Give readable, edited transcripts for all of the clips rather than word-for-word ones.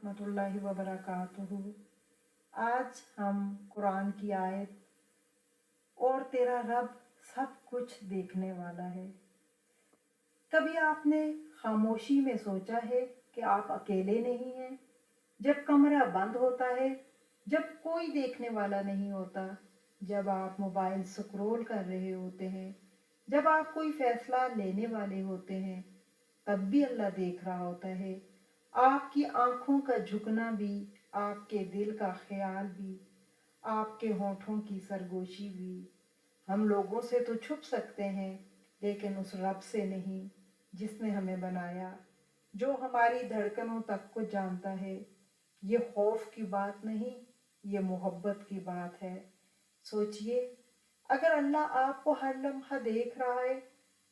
रहमतुल्लाहि व बरकातुहू। आज हम कुरान की आयत और तेरा रब सब कुछ देखने वाला है। कभी आपने खामोशी में सोचा है कि आप अकेले नहीं हैं? जब कमरा बंद होता है, जब कोई देखने वाला नहीं होता, जब आप मोबाइल स्क्रॉल कर रहे होते हैं, जब आप कोई फैसला लेने वाले होते हैं, तब भी अल्लाह देख रहा होता है। आपकी आंखों का झुकना भी, आपके दिल का ख्याल भी, आपके होठों की सरगोशी भी। हम लोगों से तो छुप सकते हैं, लेकिन उस रब से नहीं जिसने हमें बनाया, जो हमारी धड़कनों तक को जानता है। ये खौफ की बात नहीं, ये मोहब्बत की बात है। सोचिए, अगर अल्लाह आपको हर लम्हा देख रहा है,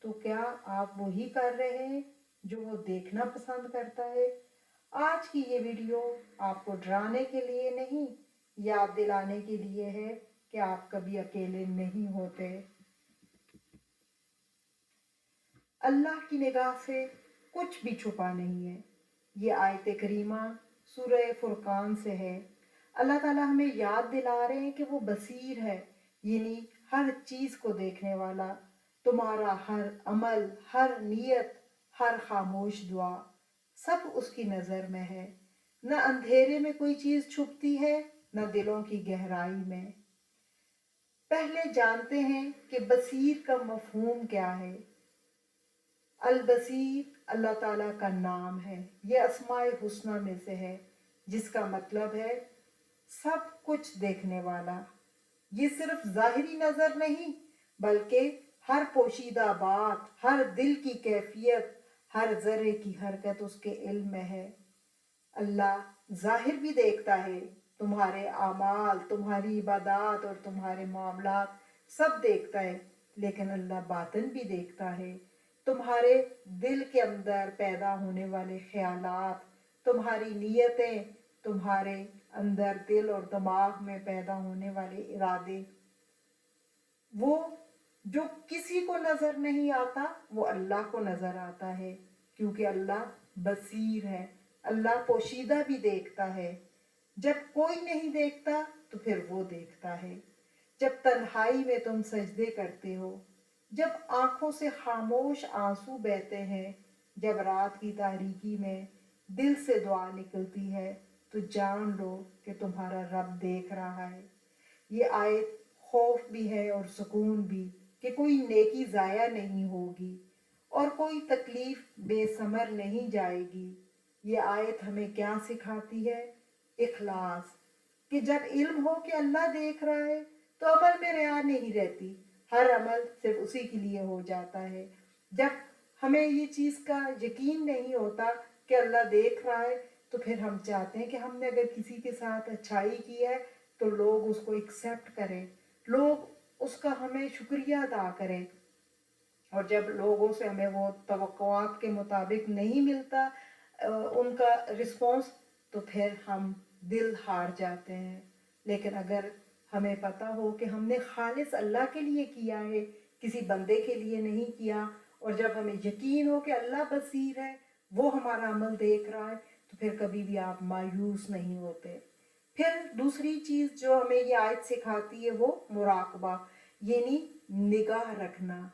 तो क्या आप वही कर रहे हैं जो वो देखना पसंद करता है? आज की ये वीडियो आपको डराने के लिए नहीं, याद दिलाने के लिए है कि आप कभी अकेले नहीं होते। अल्लाह की निगाह से कुछ भी छुपा नहीं है। ये आयत करीमा सूरह फुरकान से है। अल्लाह ताला हमें याद दिला रहे हैं कि वो बसीर है, यानी हर चीज़ को देखने वाला। तुम्हारा हर अमल, हर नियत, हर खामोश दुआ, सब उसकी नज़र में है। न अंधेरे में कोई चीज़ छुपती है, न दिलों की गहराई में। पहले जानते हैं कि बसीर का मफहूम क्या है। अल बसीर अल्लाह ताला का नाम है। ये अस्माए हुस्ना में से है, जिसका मतलब है सब कुछ देखने वाला। ये सिर्फ ज़ाहिरी नज़र नहीं, बल्कि हर पोशीदा बात, हर दिल की कैफियत, हर ज़र्रे की हरकत उसके इल्म में है। अल्लाह ज़ाहिर भी देखता है, तुम्हारे आमाल, तुम्हारी इबादत और तुम्हारे मामलात सब देखता है, लेकिन अल्लाह बातिन भी देखता है। तुम्हारे दिल के अंदर पैदा होने वाले ख्यालात, तुम्हारी नीयतें, तुम्हारे अंदर दिल और दिमाग में पैदा होने वाले इरादे, वो जो किसी को नज़र नहीं आता, वो अल्लाह को नज़र आता है, क्योंकि अल्लाह बसीर है। अल्लाह पोशीदा भी देखता है। जब कोई नहीं देखता तो फिर वो देखता है। जब तन्हाई में तुम सजदे करते हो, जब आंखों से खामोश आंसू बहते हैं, जब रात की तारीकी में दिल से दुआ निकलती है, तो जान लो कि तुम्हारा रब देख रहा है। ये आयत खौफ भी है और सुकून भी, कि कोई नेकी ज़ाया नहीं होगी और कोई तकलीफ बेसमर नहीं जाएगी। ये आयत हमें क्या सिखाती है? इखलास, कि जब इल्म हो कि अल्लाह देख रहा है, तो अमल में रिया नहीं रहती। हर अमल सिर्फ उसी के लिए हो जाता है। जब हमें ये चीज़ का यकीन नहीं होता कि अल्लाह देख रहा है, तो फिर हम चाहते हैं कि हमने अगर किसी के साथ अच्छाई की है तो लोग उसको एक्सेप्ट करें, लोग उसका हमें शुक्रिया अदा करें। और जब लोगों से हमें वो तवक्कुआत के मुताबिक नहीं मिलता उनका रिस्पॉन्स, तो फिर हम दिल हार जाते हैं। लेकिन अगर हमें पता हो कि हमने खालिस अल्लाह के लिए किया है, किसी बंदे के लिए नहीं किया, और जब हमें यकीन हो कि अल्लाह बसीर है, वो हमारा अमल देख रहा है, तो फिर कभी भी आप मायूस नहीं होते। फिर दूसरी चीज़ जो हमें ये आयत सिखाती है वो मुराकबा, यानी निगाह रखना,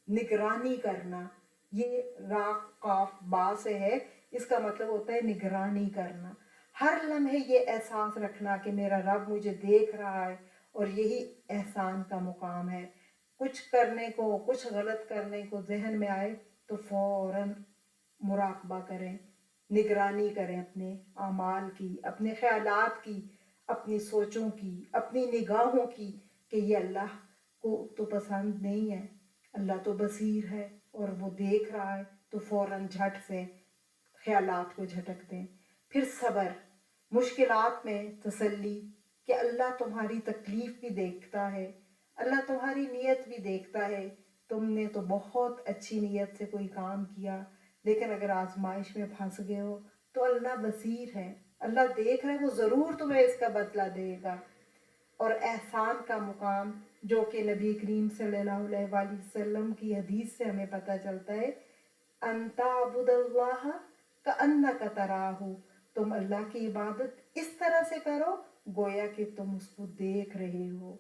निगरानी करना। ये रा काफ बा से है, इसका मतलब होता है निगरानी करना। हर लम्हे ये एहसास रखना कि मेरा रब मुझे देख रहा है, और यही एहसान का मुकाम है। कुछ करने को, कुछ गलत करने को जहन में आए तो फ़ौरन मुराकबा करें, निगरानी करें अपने आमाल की, अपने ख्यालात की, अपनी सोचों की, अपनी निगाहों की, कि ये अल्लाह को तो पसंद नहीं है। अल्लाह तो बसीर है और वो देख रहा है, तो फ़ौरन झट से ख्यालात को झटक दें। फिर सब्र, मुश्किलात में तसल्ली, कि अल्लाह तुम्हारी तकलीफ़ भी देखता है, अल्लाह तुम्हारी नीयत भी देखता है। तुमने तो बहुत अच्छी नीयत से कोई काम किया, लेकिन अगर आजमाइश में फंस गए हो, तो अल्लाह बसीर है, अल्लाह देख रहा है, वो ज़रूर तुम्हें इसका बदला देगा। और एहसान का मुकाम, जो कि नबी करीम सल्लल्लाहु अलैहि वसल्लम की हदीस से हमें पता चलता है, अंता अबुदल्लाह का अन्ना का तराहू, तुम अल्लाह की इबादत इस तरह से करो गोया कि तुम उसको देख रहे हो।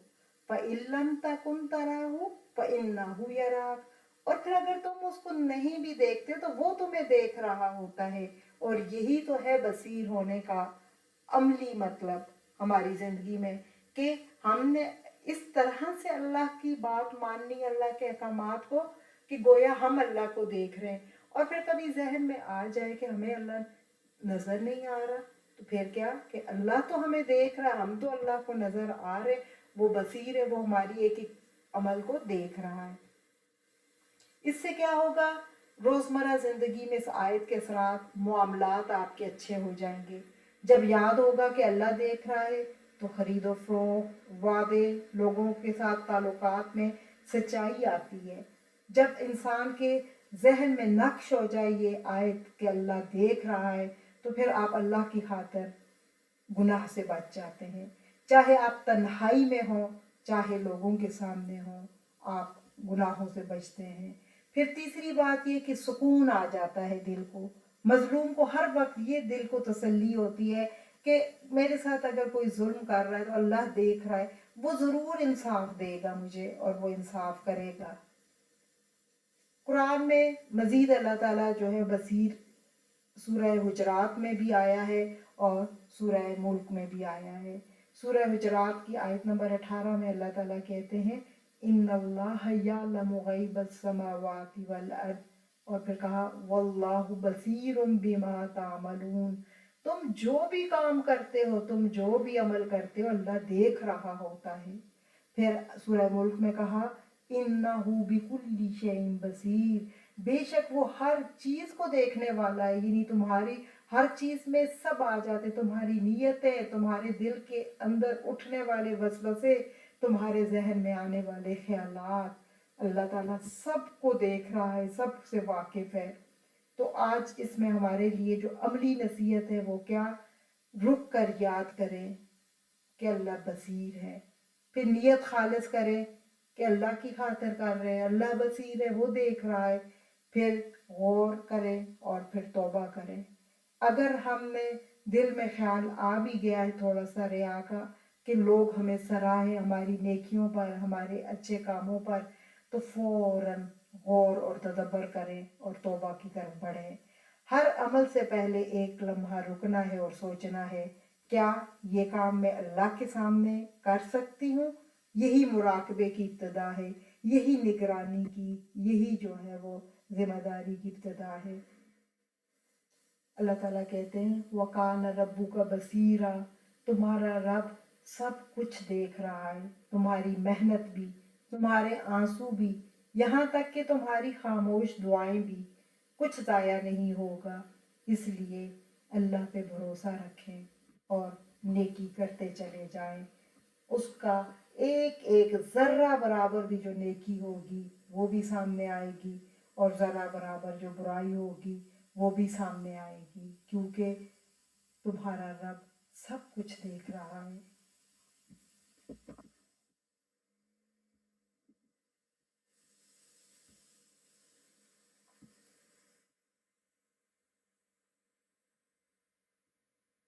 फ़इल्लम तकुन तराहु फ़इन्नहु यराक। और फिर अगर तुम उसको नहीं भी देखते तो वो तुम्हें देख रहा होता है। और यही तो है बसीर होने का अमली मतलब हमारी ज़िंदगी में, कि हमने इस तरह से अल्लाह की बात माननी, अल्लाह के अहकामात को, कि गोया हम अल्लाह को देख रहे हैं। और फिर कभी जहन में आ जाए कि हमें अल्लाह नज़र नहीं आ रहा, तो फिर क्या कि अल्लाह तो हमें देख रहा है, हम तो अल्लाह को नज़र आ रहे, वो बसीर है, वो हमारी एक एक अमल को देख रहा है। इससे क्या होगा, रोज़मर्रा ज़िंदगी में इस आयत के असरात, मामलात आपके अच्छे हो जाएंगे। जब याद होगा कि अल्लाह देख रहा है तो ख़रीदो फ़रोख्त, वादे, लोगों के साथ ताल्लुकात में सच्चाई आती है। जब इंसान के जहन में नक्श हो जाए ये आयत कि अल्लाह देख रहा है, तो फिर आप अल्लाह की खातिर गुनाह से बच जाते हैं। चाहे आप तन्हाई में हो, चाहे लोगों के सामने हो, आप गुनाहों से बचते हैं। फिर तीसरी बात ये कि सुकून आ जाता है दिल को। मजलूम को हर वक्त ये दिल को तसल्ली होती है कि मेरे साथ अगर कोई जुल्म कर रहा है तो अल्लाह देख रहा है, वो ज़रूर इंसाफ देगा मुझे और वो इंसाफ करेगा। कुरान में मज़ीद अल्लाह ताला जो है बसीर सूरह हुजरात में भी आया है और सूरह मुल्क में भी आया है। सूरह हुजरात की आयत नंबर 18 में अल्लाह ताला कहते हैं इन्नल्लाह यअलमु गैबस समावाति वल अर्द, और फिर कहा वल्लाहु बसीरुम बिमा तामलून। तुम जो भी काम करते हो, तुम जो भी अमल करते हो, अल्लाह देख रहा होता है। फिर सूरह मुल्क में कहा इन्नहु बिकुल्ली शैइन बसीर, बेशक वो हर चीज़ को देखने वाला है। यानी तुम्हारी हर चीज़ में सब आ जाते, तुम्हारी नीयतें, तुम्हारे दिल के अंदर उठने वाले वसवसे, तुम्हारे जहन में आने वाले ख्यालात, अल्लाह ताला सब को देख रहा है, सब से वाकिफ़ है। तो आज इसमें हमारे लिए जो अमली नसीहत है वो क्या, रुक कर याद करें कि अल्लाह बसीर है। फिर नीयत खालिस करें कि अल्लाह की खातिर कर रहे हैं, अल्लाह बसीर है, वो देख रहा है। फिर गौर करें और फिर तौबा करें। अगर हमने दिल में ख्याल आ भी गया है थोड़ा सा रिया का कि लोग हमें सराहें हमारी नेकियों पर, हमारे अच्छे कामों पर, तो फ़ौरन गौर और तदब्बर करें और तौबा की तरफ बढ़ें। हर अमल से पहले एक लम्हा रुकना है और सोचना है क्या ये काम मैं अल्लाह के सामने कर सकती हूँ। यही मुराकबे की इब्तिदा है, यही निगरानी की, यही जो है वो जिम्मेदारी की इब्तिदा है। अल्लाह ताला कहते हैं वकान रब्बुका बसीरा, तुम्हारा रब सब कुछ देख रहा है, तुम्हारी मेहनत भी, तुम्हारे आंसू भी, यहाँ तक कि तुम्हारी खामोश दुआएं भी, कुछ ज़ाया नहीं होगा। इसलिए अल्लाह पे भरोसा रखें और नेकी करते चले जाएं। उसका एक एक ज़र्रा बराबर भी जो नेकी होगी वो भी सामने आएगी, और ज़रा बराबर जो बुराई होगी वो भी सामने आएगी, क्योंकि तुम्हारा रब सब कुछ देख रहा है।